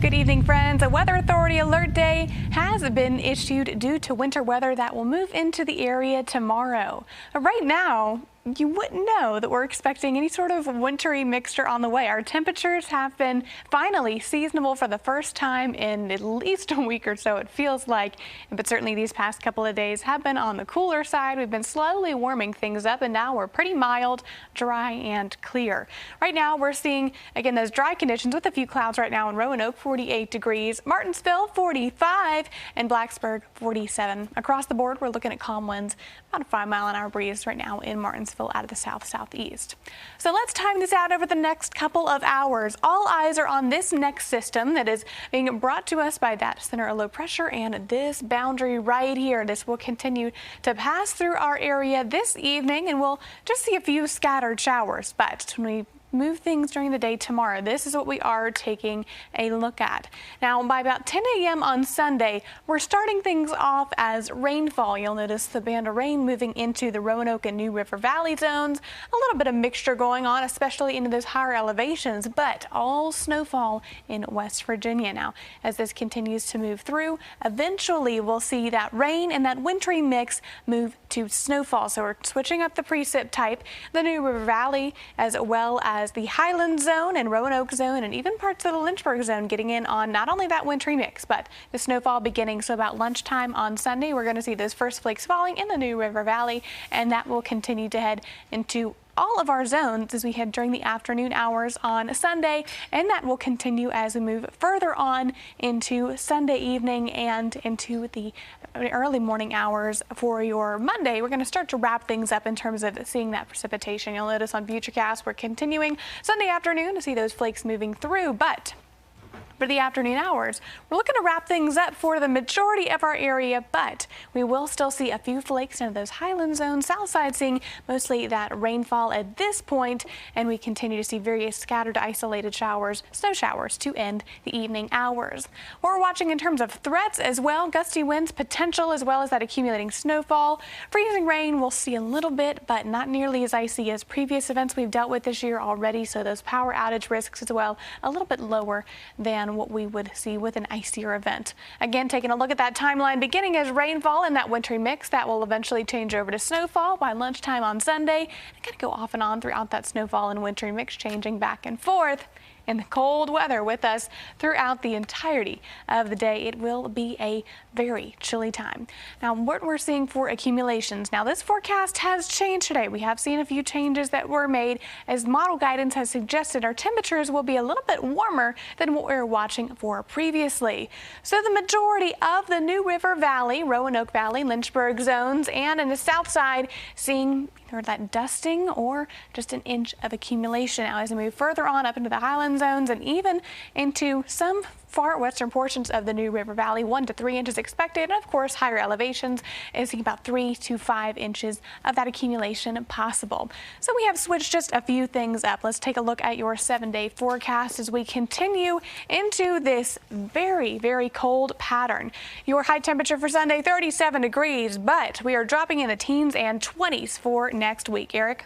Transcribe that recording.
Good evening, friends. A Weather Authority alert day has been issued due to winter weather that will move into the area tomorrow. Right now, you wouldn't know that we're expecting any sort of wintry mixture on the way. Our temperatures have been finally seasonable for the first time in at least a week or so, it feels like. But certainly these past couple of days have been on the cooler side. We've been slowly warming things up, and now we're pretty mild, dry, and clear. Right now we're seeing, again, those dry conditions with a few clouds right now in Roanoke, 48 degrees, Martinsville, 45, and Blacksburg, 47. Across the board, we're looking at calm winds, about a 5-mile-an-hour breeze right now in Martinsville out of the south-southeast. So let's time this out over the next couple of hours. All eyes are on this next system that is being brought to us by that center of low pressure and this boundary right here. This will continue to pass through our area this evening, and we'll just see a few scattered showers. But when we move things during the day tomorrow, this is what we are taking a look at. Now, by about 10 a.m. on Sunday, we're starting things off as rainfall. You'll notice the band of rain moving into the Roanoke and New River Valley zones. A little bit of mixture going on, especially into those higher elevations, but all snowfall in West Virginia. Now, as this continues to move through, eventually we'll see that rain and that wintry mix move to snowfall. So we're switching up the precip type. The New River Valley, as well as the Highland zone and Roanoke zone, and even parts of the Lynchburg zone, getting in on not only that wintry mix, but the snowfall beginning. So about lunchtime on Sunday, we're going to see those first flakes falling in the New River Valley, and that will continue to head into all of our zones as we head during the afternoon hours on Sunday, and that will continue as we move further on into Sunday evening and into the early morning hours for your Monday. We're going to start to wrap things up in terms of seeing that precipitation. You'll notice on Futurecast we're continuing Sunday afternoon to see those flakes moving through, but for the afternoon hours, we're looking to wrap things up for the majority of our area, but we will still see a few flakes into those highland zones. South side seeing mostly that rainfall at this point, and we continue to see various scattered isolated showers, snow showers, to end the evening hours. We're watching in terms of threats as well, gusty winds potential, as well as that accumulating snowfall. Freezing rain we'll see a little bit, but not nearly as icy as previous events we've dealt with this year already, so those power outage risks as well a little bit lower than what we would see with an icier event. Again, taking a look at that timeline, beginning as rainfall in that wintry mix, that will eventually change over to snowfall by lunchtime on Sunday. And kind of go off and on throughout that snowfall and wintry mix, changing back and forth. And the cold weather with us throughout the entirety of the day. It will be a very chilly time. Now, what we're seeing for accumulations. Now, this forecast has changed today. We have seen a few changes that were made as model guidance has suggested our temperatures will be a little bit warmer than what we were watching for previously. So the majority of the New River Valley, Roanoke Valley, Lynchburg zones, and in the south side seeing either that dusting or just an inch of accumulation. Now, as we move further on up into the highland zones and even into some far western portions of the New River Valley, 1 to 3 inches expected, and of course higher elevations is about 3 to 5 inches of that accumulation possible. So we have switched just a few things up. Let's take a look at your 7-day forecast as we continue into this very, very cold pattern. Your high temperature for Sunday, 37 degrees, but we are dropping in the teens and 20s for next week. Eric?